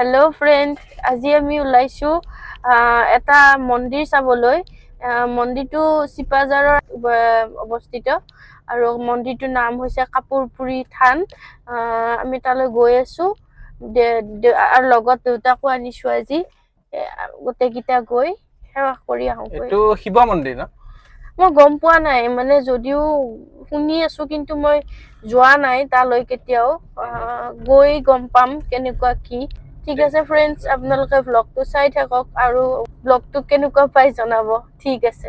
Hello friend, আজি আমি ওলাইছো এটা মন্দিৰ চাবলৈ। মন্দিৰটো sipajharar অৱস্থিত আৰু মন্দিৰটোৰ নাম হৈছে Kapurpuri থান। আমি তালৈ গৈ আছো আৰু লগত দেউতাকো আনিছো আজি। গোটেইকিটা গৈ সেৱা কৰি আহো। এটো শিৱ মন্দিৰ না? মই গম পোৱা নাই, মানে যদিও শুনি আছো কিন্তু মই যোৱা নাই তালৈ কেতিয়াও। গৈ গম পাম কেনেকুৱা কি। ঠিক আছে ফ্ৰেন্ডস, আপোনালোকে ব্লগটো চাই থাকক আৰু ব্লগটো কেনেকুৱা পাই জনাব। ঠিক আছে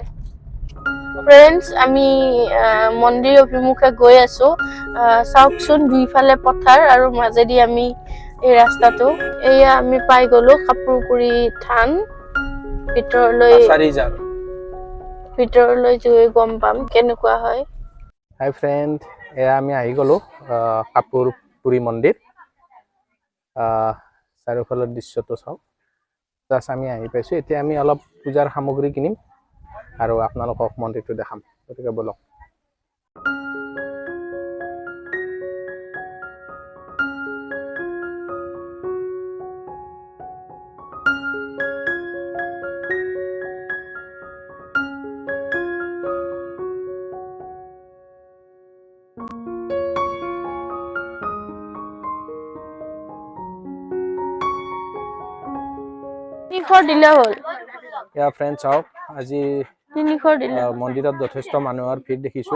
ফ্ৰেন্ডস, আমি মন্দিৰ অভিমুখে গৈ আছো। চাওকচোন দুইফালে পথাৰ আৰু মাজেদি আমি এই ৰাস্তাটো। এয়া আমি পাই গলো কাপুৰপুৰি থান। ভিতৰলৈ গৈ গম পাম কেনেকুৱা হয়। হাই ফ্ৰেন্ড, এয়া আমি আহি গলো কাপুৰপুৰি মন্দিৰ। চাৰিওফালৰ দৃশ্যটো চাওক। জাষ্ট আমি আহি পাইছো। এতিয়া আমি অলপ পূজাৰ সামগ্ৰী কিনিম আৰু আপোনালোকক মন্দিৰটো দেখাম। গতিকে বলক। দিলে হ'ল। ইয়া ফ্ৰেন্ড চাওক, আজি মন্দিৰত যথেষ্ট মানুহৰ ভিৰ দেখিছো।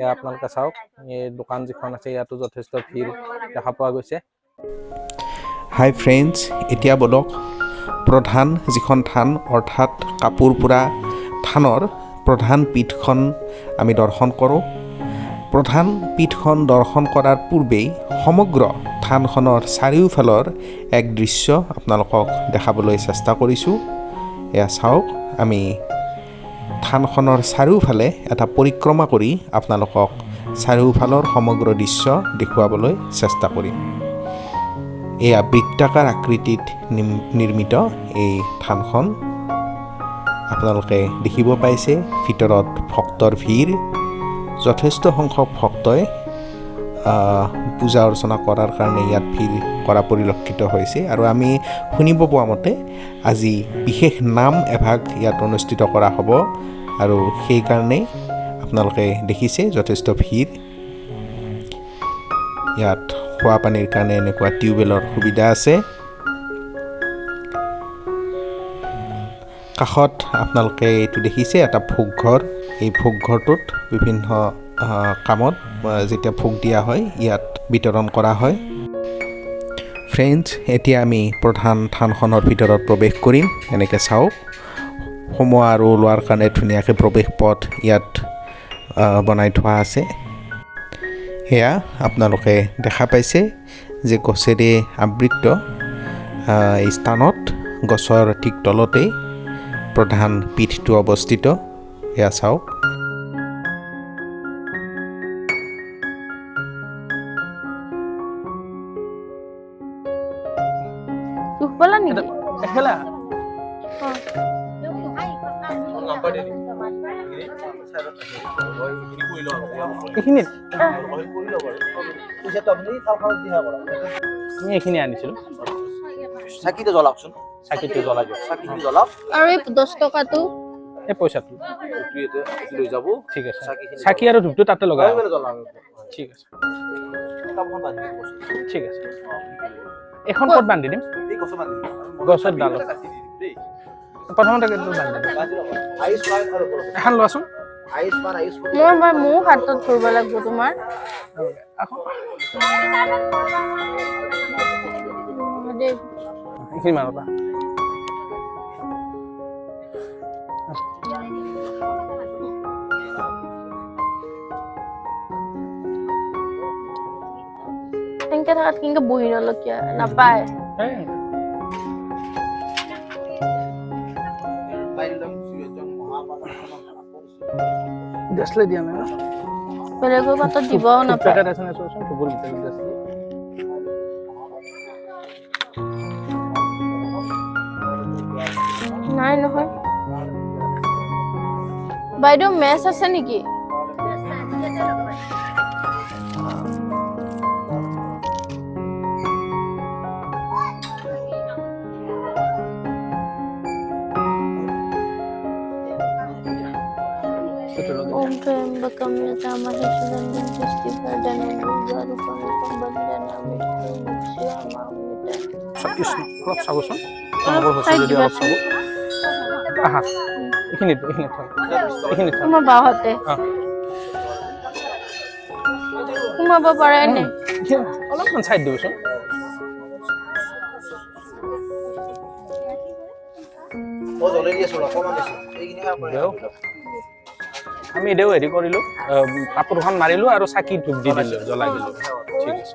এয়া আপোনালোকে চাওক, এই দোকান যিখন আছে ইয়াতো যথেষ্ট ভিৰ দেখা পোৱা গৈছে। হাই ফ্ৰেণ্ডছ, এতিয়া বলক প্ৰধান যিখন থান অৰ্থাৎ কাপুৰপুৰা থানৰ প্ৰধান পীঠখন আমি দৰ্শন কৰোঁ। প্ৰধান পীঠখন দৰ্শন কৰাৰ পূৰ্বেই সমগ্ৰ থানখনৰ চাৰিওফালৰ এক দৃশ্য আপোনালোকক দেখাবলৈ চেষ্টা কৰিছোঁ। এয়া চাওক, আমি থানখনৰ চাৰিওফালে এটা পৰিক্ৰমা কৰি আপোনালোকক চাৰিওফালৰ সমগ্ৰ দৃশ্য দেখুৱাবলৈ চেষ্টা কৰিম। এয়া বৃত্তাকাৰ আকৃতিত নিৰ্মিত এই থানখন। আপোনালোকে দেখিব পাইছে ভিতৰত ভক্তৰ ভিৰ। যথেষ্ট সংখ্যক ভক্তই পূজা অৰ্চনা কৰাৰ কাৰণে ইয়াত ভিৰ কৰা পৰিলক্ষিত হৈছে। আৰু আমি শুনিব পোৱা মতে আজি বিশেষ নাম এভাগ ইয়াত অনুষ্ঠিত কৰা হ'ব আৰু সেইকাৰণে আপোনালোকে দেখিছে যথেষ্ট ভিৰ। ইয়াত খোৱা পানীৰ কাৰণে এনেকুৱা টিউবেলৰ সুবিধা আছে। কাষত আপোনালোকে এইটো দেখিছে এটা ভোগঘৰ। এই ভোগঘৰটোত বিভিন্ন কামত যেতিয়া ভোগ দিয়া হয় ইয়াত বিতৰণ কৰা হয়। ফ্ৰেণ্ডছ, এতিয়া আমি প্ৰধান থানখনৰ ভিতৰত প্ৰৱেশ কৰিম। এনেকৈ চাওক, সোমোৱা আৰু ওলোৱাৰ কাৰণে ধুনীয়াকৈ প্ৰৱেশ পথ ইয়াত বনাই থোৱা আছে। সেয়া আপোনালোকে দেখা পাইছে যে গছেৰে আবৃত এই স্থানত, গছৰ ঠিক তলতেই প্ৰধান পীঠটো অৱস্থিত। এয়া চাওক। এইখিনি আনিছিলো। চাকিটো জ্বলাওকচোন। চাকিটো জ্বলাই দিয়ক। চাকিটো জ্বলাওক আৰু এই 10 টকাটো এই পইচাটো লৈ যাব। ঠিক আছে। চাকি আৰু ধূপটো তাতে লগাই ঠিক আছে। ঠিক আছে। এখন ক'ত বান্ধি দিম? গছৰ ডালত। প্ৰথমতে এখন লোৱাচোন। মই মোৰ হাতত ধৰিব লাগিব তোমাৰ। এইখিনি মানবা। তেনেকে থকাত কিন্তু বহি নলকীয়া নাপায়। দেশলে দিয়া নাই। বেলেগৰ পাতত দিবও নাপায়। নাই নহয়। বাইদেউ মেচ আছে নেকি? Kembakam Yatama Hisulan dan Festival dan Baru Pembangunan Amit Manusia Mamita. Krishna অলপ চাবচোন তোমালোকৰ হৈছে যদি অলপ চাব আহা এইখিনিত Kuma bahate. Kuma babara ne. অলপমান চাইড দিবচোন মই জ্বলাই দি আছো অকণমান দিছো এইখিনি দেও আমি দেও হেৰি কৰিলোঁ কাপোৰখন মাৰিলোঁ আৰু চাকি ধূপ দি দিলোঁ জ্বলাই দিলোঁ ঠিক আছে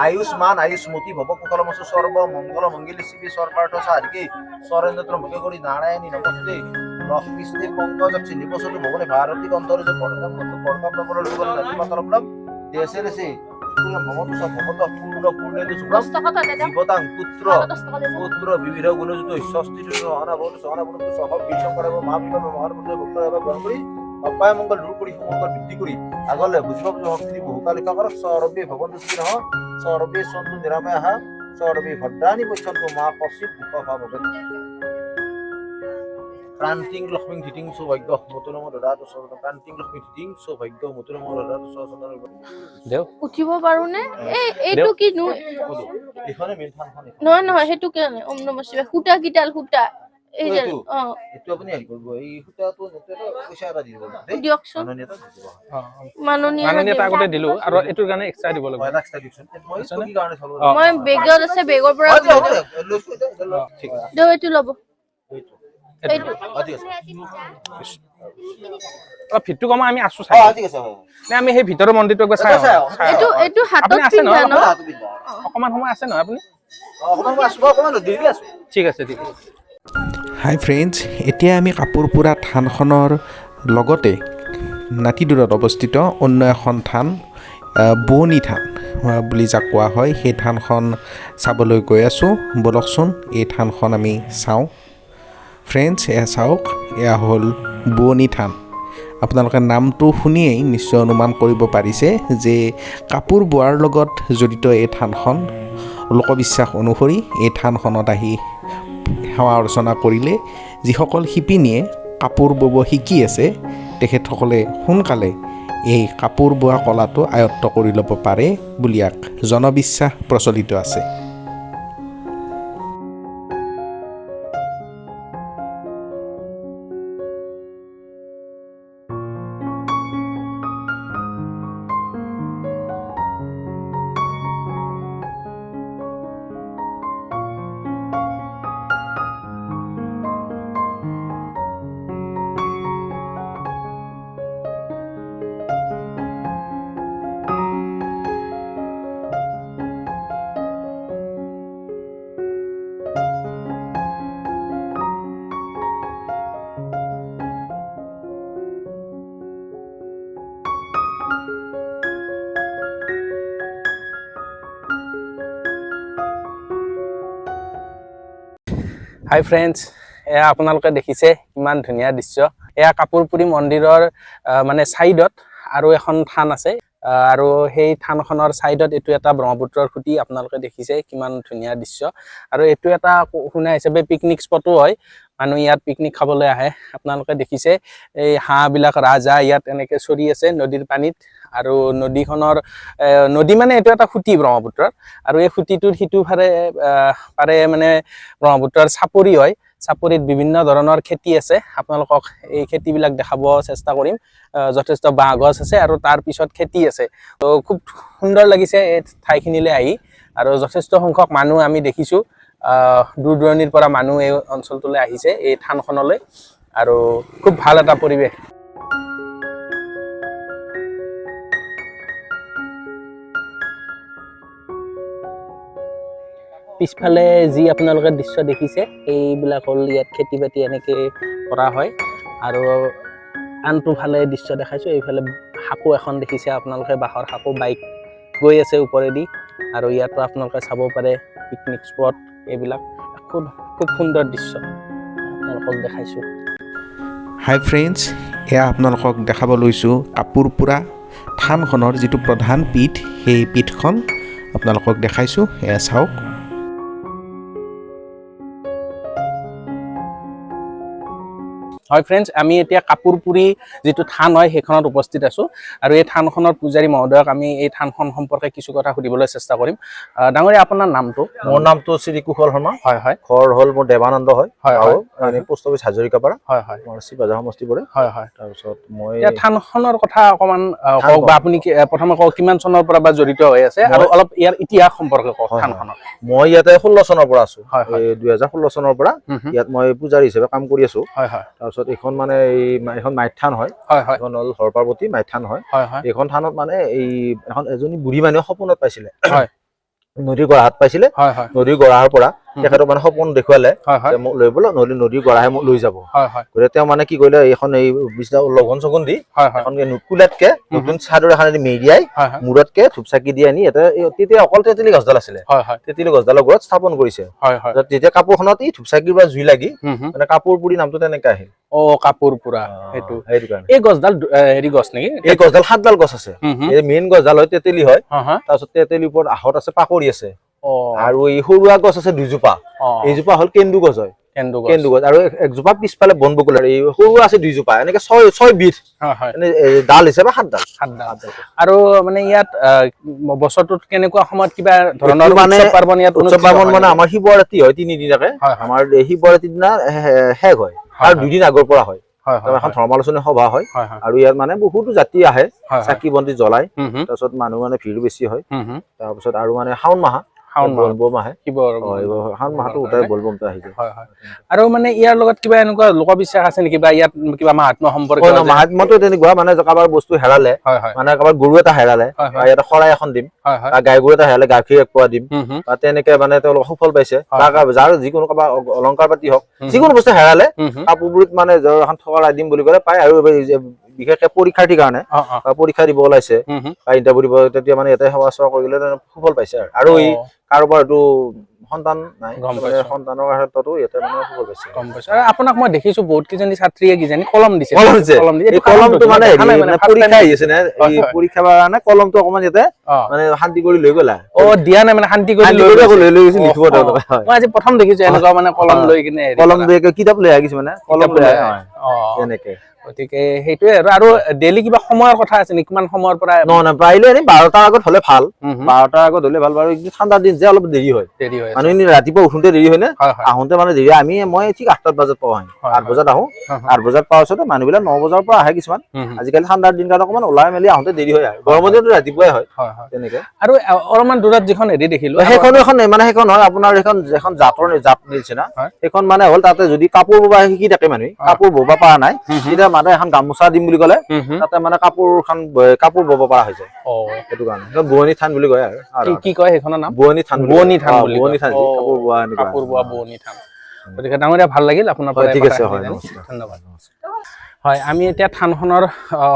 আয়ুষ্মান আয়ুষ্মতি ভৱ কুশলমস্তু সর্ব মঙ্গল মঙ্গলে শিবে সর্বার্থ সাধিকে সরেন্দ্র মুখে করি নারায়ণী নমস্তে লক্ষ্মীস্তে পঙ্কজ নিবসতু ভবনে ভারতী অন্তরে যে পড়তাম পড়তাম নগর লোক নদী মাতরম দেশে দেশে ভবন সব ভবত পূর্ণ পূর্ণেন্দু শুভ্রম জীবতাং পুত্র পুত্র বিবিধ গুণযুত ষষ্ঠী অনাবত সহনাবত সহ বিষ্ণু করব মা বিবাহ মহামন্ত্র ভক্ত এবার গ্রহণ করি অপায় মঙ্গল রূপ করি সুমঙ্গল বৃদ্ধি করি আগলে বুঝিব শক্তি বহুকালিকা করক সর্বে ভবন সুখী নহ সর্বে সন্তু নিরাময় সর্বে ভদ্রাণী পশ্যন্তু মা কশিত দুঃখ ভাবে প্রান্তিং লক্ষ্মী ধিতিং সৌভাগ্য মতুনম দদাত সর্ব প্রান্তিং লক্ষ্মী ধিতিং সৌভাগ্য মতুনম দদাত সসন্দন দেও উঠিব পাৰো নে এইটো কি নো এখানে মেন থানখন নহয় নহয় হেতু কি ওম নমঃ শিৱায় হুটা কিডাল হুটা এই যে এটো আপুনি হেৰি কৰিব এই হুটাটো নেতেটো পইচা এটা দি দিব দেই দিয়কচোন মাননীয়তা দিব মাননীয়তা আগতে দিলোঁ আৰু এইটোৰ কাৰণে এক্সট্ৰা দিব লাগিব এটা এক্সট্ৰা দিকচোন মই কি কাৰণে চলো মই বেগত আছে বেগৰ পৰা লৈছো ঠিক আছে দেও এইটো ল'ব এইটো ঠিক আছে অলপ ভিতটো কমা আমি আছো চাই ঠিক আছে নে আমি সেই ভিতৰৰ মন্দিৰটো একবাৰ চাই এইটো হাতত আপুনি আছে পিন্ধা ন অকমান সময় আছে নহয় আপুনি অকমান আসব অকমান দেৰি আছে ঠিক আছে ঠিক আছে হাই ফ্ৰেণ্ডছ এতিয়া আমি কাপুৰপুৰা থানখনৰ লগতে নাতি দূৰত অৱস্থিত অন্য এখন থান বোৱনী থান বুলি যাক কোৱা হয় সেই থানখন চাবলৈ গৈ আছোঁ বলকচোন এই থানখন আমি চাওঁ ফ্ৰেণ্ডছ এয়া চাওক এয়া হ'ল বোৱনী থান আপোনালোকে নামটো শুনিয়েই নিশ্চয় অনুমান কৰিব পাৰিছে যে কাপোৰ বোৱাৰ লগত জড়িত এই থানখন লোকবিশ্বাস অনুসৰি এই থানখনত আহি সেৱা অৰ্চনা কৰিলে যিসকল শিপিনীয়ে কাপোৰ বব শিকি আছে তেখেতসকলে সোনকালে এই কাপোৰ বোৱা কলাটো আয়ত্ত কৰি ল'ব পাৰে বুলি এক জনবিশ্বাস প্ৰচলিত আছে হাই ফ্ৰেণ্ডছ এয়া আপোনালোকে দেখিছে কিমান ধুনীয়া দৃশ্য এয়া কাপুৰপুৰি মন্দিৰৰ মানে ছাইডত আৰু এখন থান আছে আৰু সেই থানখনৰ ছাইডত এইটো এটা ব্ৰহ্মপুত্ৰৰ খুঁটি আপোনালোকে দেখিছে কিমান ধুনীয়া দৃশ্য আৰু এইটো এটা শুনা হিচাপে পিকনিক স্পটো হয় মানুহ ইয়াত পিকনিক খাবলৈ আহে আপোনালোকে দেখিছে এই হাঁহবিলাক ৰাজহাঁহ ইয়াত এনেকৈ চৰি আছে নদীৰ পানীত আৰু নদীখনৰ নদী মানে এইটো এটা খুঁটি ব্ৰহ্মপুত্ৰৰ আৰু এই খুঁটিটোৰ সিটো পাৰে মানে ব্ৰহ্মপুত্ৰৰ চাপৰি হয় চাপৰিত বিভিন্ন ধৰণৰ খেতি আছে আপোনালোকক এই খেতিবিলাক দেখাব চেষ্টা কৰিম যথেষ্ট বাঁহ গছ আছে আৰু তাৰ পিছত খেতি আছে তো খুব সুন্দৰ লাগিছে এই ঠাইখিনিলৈ আহি আৰু যথেষ্ট সংখ্যক মানুহ আমি দেখিছোঁ দূৰ দূৰণিৰ পৰা মানুহ এই অঞ্চলটোলৈ আহিছে এই থানখনলৈ আৰু খুব ভাল এটা পৰিৱেশ পিছফালে যি আপোনালোকে দৃশ্য দেখিছে এইবিলাক হ'ল ইয়াত খেতি বাতি এনেকৈ কৰা হয় আৰু আনটো ফালে দৃশ্য দেখাইছোঁ এইফালে সাঁকো এখন দেখিছে আপোনালোকে বাঁহৰ সাঁকো বাইক গৈ আছে ওপৰেদি আৰু ইয়াতো আপোনালোকে চাব পাৰে পিকনিক স্পট এইবিলাক খুব সুন্দৰ দৃশ্য আপোনালোকক দেখাইছোঁ হাই ফ্ৰেণ্ডছ এয়া আপোনালোকক দেখাব লৈছোঁ কাপুৰপুৰা থানখনৰ যিটো প্ৰধান পীঠ সেই পীঠখন আপোনালোকক দেখাইছোঁ এয়া চাওক হয় ফ্ৰেণ্ডছ, আমি এতিয়া কাপুৰপুৰি যিটো থান হয় সেইখনত উপস্থিত আছোঁ আৰু এই থানখনৰ পূজাৰী মহোদয়ক আমি এই থানখন সম্পৰ্কে কিছু কথা সুধিবলৈ চেষ্টা কৰিম। ডাঙৰীয়া, আপোনাৰ নামটো? মোৰ নামটো শ্ৰী কুশল শৰ্মা। হয় হয়। ঘৰ হ'ল মোৰ দেৱানন্দ হয়। হয় হয়। Post office Hazarikapara. হয় হয়। মোৰ চিপাঝাৰ সমষ্টি পৰে। হয় হয়। তাৰপিছত মই এতিয়া থানখনৰ কথা অকণমান কওক, বা আপুনি প্ৰথমে কওক কিমান চনৰ পৰা বা জড়িত হৈ আছে আৰু অলপ ইয়াৰ ইতিহাস সম্পৰ্কে কওক থানখনৰ। মই ইয়াতে 16 চনৰ পৰা আছোঁ। হয় হয়। 2016 চনৰ পৰা ইয়াত মই পূজাৰী হিচাপে কাম কৰি আছোঁ। হয় হয়। তাৰপিছত এইখন মানে এইখন মাইথ থান হয়। হয় হয়। এইখন হ'ল হৰপাৰ্বতী মাইথ থান হয়। হয় হয়। এইখন থানত মানে এজনী বুঢ়ী মানুহে সপোনত পাইছিলে। হয়। নদীৰ গৰাহাত পাইছিলে। হয় হয়। নদীৰ গৰাহাৰ পৰা তেখেতক মানে সপোন দেখুৱালে যে মোক লৈ ব'ল, নদীৰ গৰাহে মোক লৈ যাব। গতিকে তেওঁ মানে কি কৰিলে, এইখন লঘন চঘন দি এখন নুকুলাতকে নতুন চাদৰ এখন মেৰিয়াই মূৰতকে ধূপ চাকি দি আনি ইয়াতে তেতিয়া অকল তেতেলী গছডাল আছিলে। তেতেলী গছডালৰ ওপৰত স্থাপন কৰিছে। তেতিয়া কাপোৰখনত এই ধূপ চাকিৰ পৰা জুই লাগি মানে কাপুৰপুৰি নামটো তেনেকে আহিল। কাপুৰপুৰা, সেইটো কাৰণে। এই গছডাল হেৰি গছ নেকি? এই গছডাল 7ডাল গছ আছে। এই মেইন গছডাল হয় তেতেলী হয়। তাৰপিছত তেতেলীৰ ওপৰত আহত আছে, পাকৰি আছে আৰু এই সৰুৱা গছ আছে 2জোপা। এইজোপা হ'ল কেন্দু গছ হয়। কেন্দু গছ আৰু একজোপা পিছফালে বন বকুল, এই সৰু আছে 2জোপা। এনেকে 6 বিধ ডাল হিচাপে 7ডাল। আৰু মানে ইয়াত বছৰটোত কেনেকুৱা সময়ত কিবা ধৰণৰ মানে উৎসৱ পাৰ্বণ মানে আমাৰ শিৱৰাত্ৰি হয় 3 দিনকে। আমাৰ শিৱৰাত্ৰিৰ দিনা শেষ হয় আৰু 2 দিন আগৰ পৰা হয়। এখন ধৰ্মালোচনী সভা হয় আৰু ইয়াত মানে বহুতো জাতি আহে, চাকি বন্তি জ্বলাই। তাৰপিছত মানুহ মানে ভিৰ বেছি হয়। তাৰপিছত আৰু মানে শাওণ মাহ বলবম আহে। শাওণ মাহটো গোটেই বলবমটো আহি যায়। আৰু মানে ইয়াৰ লগত কিবা এনেকুৱা লোকবিশ্বাস আছে নেকি, বা ইয়াত কিবা মাহাত্ম্য সম্পৰ্কে? মাহাত্ম্যটো তেনেকুৱা মানে কাৰোবাৰ বস্তু হেৰালে, মানে কাৰোবাৰ গৰু এটা হেৰালে ইয়াতে শৰাই এখন দিম, বা গাই গৰু এটা হেৰালে গাখীৰ 1 পোৱা দিম, বা তেনেকে মানে তেওঁলোক সফল পাইছে। বা যাৰ যিকোনো কাৰোবাৰ অলংকাৰ পাতি হওক, যিকোনো বস্তু হেৰালে কাপোৰপুৰিত মানে এখন থকাৰাই দিম বুলি ক'লে পায়। আৰু বিশেষকে পৰীক্ষাৰ্থীৰ কাৰণে পৰীক্ষা দিব ওলাইছে বা ইণ্টাৰভিউ দিব, তেতিয়া মানে ইয়াতে সেৱা চেৱা কৰিলে সুফল পাইছে। আৰু এই কাৰোবাৰ এইটো সন্তান নাই, সন্তানৰ ক্ষেত্ৰতো ইয়াতে মানে সুফল পাইছে। আৰু আপোনাক মই দেখিছো বহুত কেইজনী ছাত্ৰীয়ে কলম দিছে। কলমটো মানে পৰীক্ষা আহি আছে নে, এই পৰীক্ষাৰ কাৰণে কলমটো অকমান ইয়াতে মানে শান্তি কৰি লৈ গ'লা। দিয়া নাই মানে শান্তি কৰি লৈ গৈছে লিখিব তেওঁলোকে। মই আজি প্ৰথম দেখিছো এনেকুৱা মানে কলম লৈ কিনে, কলম লৈ কিতাপ লৈ আহিছে মানে কলম লৈ আহে তেনেকে। গতিকে সেইটোৱে। আৰু ডেইলি কিবা সময়ৰ কথা আছে নেকি, কিমান সময়ৰ পৰা? নহয়, পাৰিলে 12টাৰ আগত হলে ভাল। 12টাৰ আগত হলে ভাল। বাৰু ঠাণ্ডাৰ দিন যে অলপ দেৰি হয়। মানুহখিনি ৰাতিপুৱা উঠোতে দেৰি হয় নে, আহোতে মানে দেৰি। মই ঠিক 8 বজাত পাওঁ। 8 বজাত আহো। 8 বজাত পোৱাৰ পিছত মানুহবিলাক 9 বজাৰ পৰা আহে কিছুমান। আজিকালি ঠাণ্ডাৰ দিন কাৰণে অকমান ওলাই মেলি আহোতে দেৰি হয়। গৰমৰ দিনতো ৰাতিপুৱাই হয় তেনেকে। আৰু অলপমান দূৰত যিখন হেৰি দেখিলো, সেইখন মানে সেইখন হয় আপোনাৰ এখন জাত নিচিনা। সেইখন মানে হ'ল তাতে যদি কাপোৰ ববা শিকি থাকে মানুহে, কাপোৰ ববা পৰা নাই, তেতিয়া মানুহে এখন গামোচা দিম বুলি ক'লে তাতে মানে কাপোৰ বব পৰা হৈ যায়। সেইটো কাৰণে বোৱনী থান বুলি কয়। আৰু কি কয় সেইখনৰ নাম? বোৱনী থান। বোৱনী থান। কাপোৰ বোৱা বোৱনী থান। গতিকে ডাঙৰীয়া, ভাল লাগিল আপোনাৰ পৰা। ঠিক আছে, হয়, ধন্যবাদ। হয়, আমি এতিয়া থানখনৰ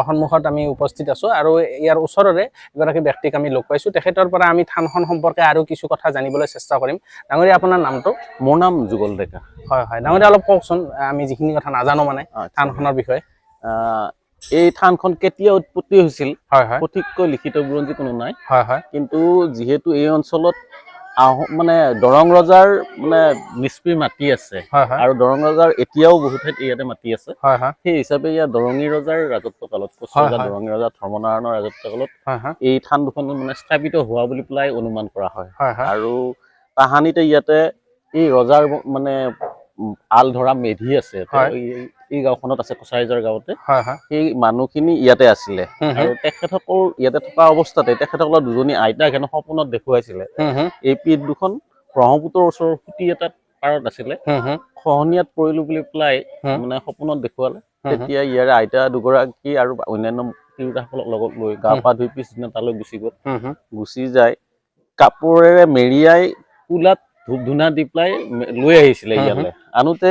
সন্মুখত আমি উপস্থিত আছোঁ আৰু ইয়াৰ ওচৰৰে এগৰাকী ব্যক্তিক আমি লগ পাইছোঁ। তেখেতৰ পৰা আমি থানখন সম্পৰ্কে আৰু কিছু কথা জানিবলৈ চেষ্টা কৰিম। ডাঙৰীয়া, আপোনাৰ নামটো? মোৰ নাম যুগল ডেকা। হয় হয়। ডাঙৰীয়া, অলপ কওকচোন, আমি যিখিনি কথা নাজানো মানে থানখনৰ বিষয়ে। এই থানখন কেতিয়া উৎপত্তি হৈছিল সঠিককৈ লিখিত বুৰঞ্জী কোনো নাই। কিন্তু যিহেতু এই অঞ্চলত মানে দৰং ৰজাৰ মানে নিষ্পৃৰ মাটি আছে, আৰু দৰং ৰজাৰ এতিয়াও বহুত ঠাইত ইয়াতে মাটি আছে। সেই হিচাপে ইয়াত দৰঙী ৰজাৰ ৰাজত্ব কালত, কোচ ৰজা দৰঙী ৰজা ধৰ্মনাৰায়ণৰ ৰাজত্ব কালত এই থান দুখন মানে স্থাপিত হোৱা বুলি পেলাই অনুমান কৰা হয়। আৰু তাহানিতে ইয়াতে এই ৰজাৰ মানে আল ধৰা মেধি আছে, এই গাঁওখনত আছে, কছাৰীজাৰ গাঁৱতে। সেই মানুহখিনি ইয়াতে আছিলে। আৰু তেখেতসকল ইয়াতে থকা অৱস্থাতে তেখেতসকলৰ 2জনী আইতাক হেনো সপোনত দেখুৱাইছিলে। এই পীঠ দুখন ব্ৰহ্মপুত্ৰৰ ওচৰৰ সুতি এটাত পাৰত আছিলে। খহনীয়াত পৰিলো বুলি পেলাই মানে সপোনত দেখুৱালে। তেতিয়া ইয়াৰে আইতা দুগৰাকী আৰু অন্যান্য তিৰোতাসকলক লগত লৈ গা পা ধুই পিছদিনা তালৈ গুচি গ'ল। গুচি যায় কাপোৰেৰে মেৰিয়াই কুলাত ধূপ ধূনা দি পেলাই লৈ আহিছিলে ইয়ালৈ। আনোতে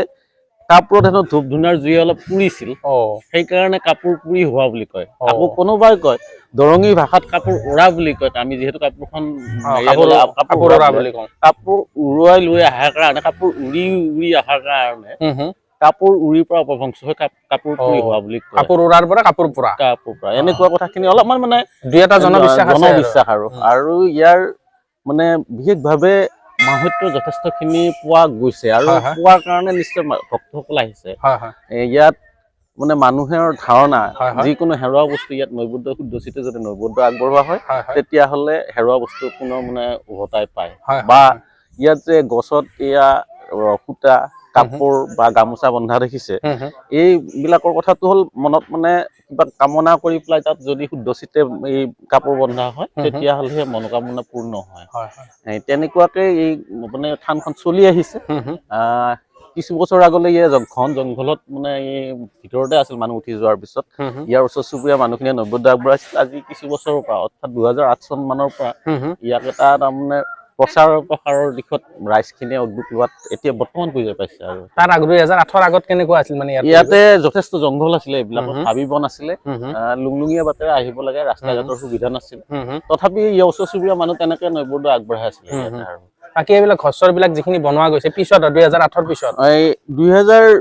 কাপোৰত হেনো ধূপ ধূনাৰ জুই অলপ পুৰিছিল, সেইকাৰণে কাপোৰ পুৰি হোৱা বুলি কয়। আকৌ কোনোবাই কয় দৰঙী ভাষাত কাপোৰ উৰা বুলি কয়। আমি যিহেতু কাপোৰখন কাপোৰ উৰুৱাই লৈ অহাৰ কাৰণে, কাপোৰ উৰি উৰি অহাৰ কাৰণে কাপোৰ উৰিৰ পৰা অপভ্ৰংশ হৈ কাপোৰ পুৰি হোৱা বুলি কয়। কাপোৰ উৰাৰ পৰা কাপোৰ পুৰা, এনেকুৱা কথাখিনি অলপমান মানে দুই এটা জনবিশ্বাস আৰু ইয়াৰ মানে বিশেষভাৱে মাহাত্ম্য যথেষ্টখিনি পোৱা গৈছে। আৰু পোৱাৰ কাৰণে নিশ্চয় ভক্তসকল আহিছে। ইয়াত মানে মানুহৰ ধাৰণা যিকোনো হেৰুৱা বস্তু ইয়াত নৈবদ্য শুদ্ধচিতে যদি নৈবদ্য আগবঢ়োৱা হয় তেতিয়াহ'লে হেৰুৱা বস্তু পুনৰ মানে উভতাই পায় বা ইয়াত যে গছত এয়া সূতা কাপোৰ বা গামোচা বন্ধা দেখিছে এইবিলাকৰ কথাটো হ'ল মনত মানে কিবা কামনা কৰি পেলাই তাত যদি শুদ্ধচিতে এই কাপোৰ বন্ধা হয় তেতিয়াহ'লেহে মনোকামনা পূৰ্ণ হয় তেনেকুৱাকে এই মানে থানখন চলি আহিছে কিছু বছৰ আগলৈ ঘন জংঘলত মানে এই ভিতৰতে আছিল মানুহ উঠি যোৱাৰ পিছত ইয়াৰ ওচৰ চুবুৰীয়া মানুহখিনিয়ে নৈবদ্য আগবঢ়াইছিল আজি কিছু বছৰৰ পৰা অৰ্থাৎ 2008 চন মানৰ পৰা ইয়াক এটা তাৰমানে প্ৰসাৰৰ দিশত ৰাইজখিনিয়ে উদ্যোগ লোৱাত এতিয়া বৰ্তমান পৰ্যায় পাইছে আৰু তাৰ আগত 2008 আগত কেনেকুৱা আছিল মানে ইয়াতে যথেষ্ট জংঘল আছিলে এইবিলাকত হাবি বন আছিলে লুংলুঙীয়া বাটেৰে আহিব লাগে ৰাস্তা ঘাটৰ সুবিধা নাছিল তথাপি ইয়াৰ ওচৰ চুবুৰীয়া মানুহ তেনেকে নৈবদ্য আগবঢ়াই আছিলে আৰু বাকী এইবিলাক ঘৰবিলাক যিখিনি বনোৱা গৈছে পিছত 2008 পিছত এই 2000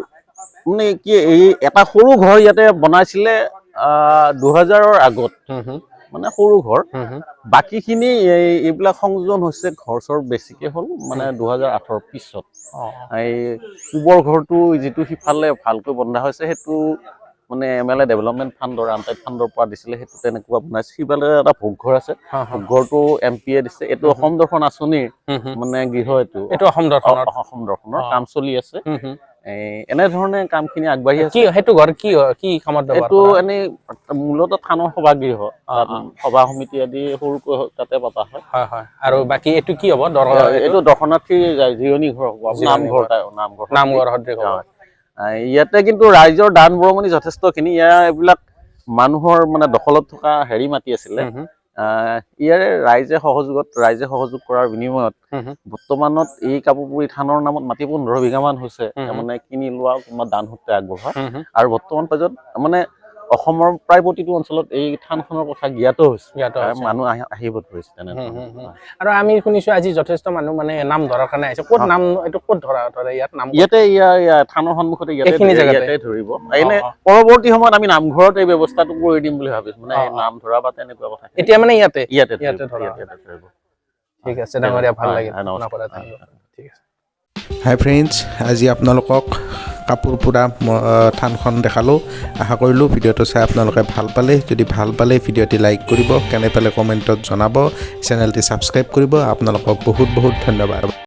মানে কি এই এটা সৰু ঘৰ ইয়াতে বনাইছিলে 2000ৰ আগত মানে সৰু ঘৰ বাকীখিনি এইবিলাক সংযোজন হৈছে ঘৰ চৰ বেছিকে হ'ল মানে 2008ৰ পিছত এই পূবৰ ঘৰটো যিটো সিফালে ভালকৈ বন্ধা হৈছে সেইটো মানে MLA ডেভেলপমেণ্ট ফাণ্ডৰ আনটাইড ফাণ্ডৰ পৰা দিছিলে সেইটো তেনেকুৱা বনাইছে সিফালে এটা ভোগঘৰ আছে ভোগঘৰটো MP দিছে এইটো অসম দৰ্শন আঁচনিৰ মানে গৃহ এইটো অসম দৰ্শনৰ কাম চলি আছে এনেধৰণে কামখিনি আগবাঢ়ি আছে সেইটো ঘৰ কি কামত এইটো এনে মূলত থানৰ সভাগৃহ সভা সমিতি আদি সৰুকৈ তাতে পতা হয় আৰু বাকী এইটো কি হ'ব এইটো দৰ্শনাৰ্থী জিৰণি ঘৰ হ'ব নামঘৰ ইয়াতে কিন্তু ৰাইজৰ দান বৰঙণি যথেষ্টখিনি এইবিলাক মানুহৰ মানে দখলত থকা হেৰি মাটি আছিলে ইয়াৰে ৰাইজে সহযোগ কৰাৰ বিনিময়ত বৰ্তমানত এই কাপুৰপুৰী থানৰ নামত মাটি 15 বিঘামান হৈছে মানে কিনি লোৱা কোনোবা দান সূত্ৰে আগবঢ়োৱা আৰু বৰ্তমান পৰ্যায়ত মানে অসমৰ প্ৰায় প্ৰতিটো অঞ্চলত এই থানখনৰ কথা জ্ঞাত হৈছে মানুহ আহিব ধৰিছে আৰু আমি শুনিছো আজি যথেষ্ট মানুহ মানে নাম ধৰাৰ কাৰণে আহিছে ক'ত নাম এইটো ক'ত ধৰে ইয়াত নাম ইয়াতে থানৰ সন্মুখতে ইয়াতে ধৰিব এনে পৰৱৰ্তী সময়ত আমি নামঘৰত এই ব্যৱস্থাটো কৰি দিম বুলি ভাবিছো মানে নাম ধৰা বা তেনেকুৱা কথা এতিয়া মানে ইয়াতে ধৰিব ঠিক আছে ডাঙৰীয়া ভাল লাগিল ঠিক আছে হাই ফ্ৰেণ্ডছ আজি আপোনালোকক কাপুৰপুৰা থানখন দেখালোঁ আশা কৰিলোঁ ভিডিঅ'টো চাই আপোনালোকে ভাল পালে যদি ভাল পালে ভিডিঅ'টি লাইক কৰিব কেনে পালে কমেণ্টত জনাব চেনেলটি ছাবস্ক্ৰাইব কৰিব আপোনালোকক বহুত বহুত ধন্যবাদ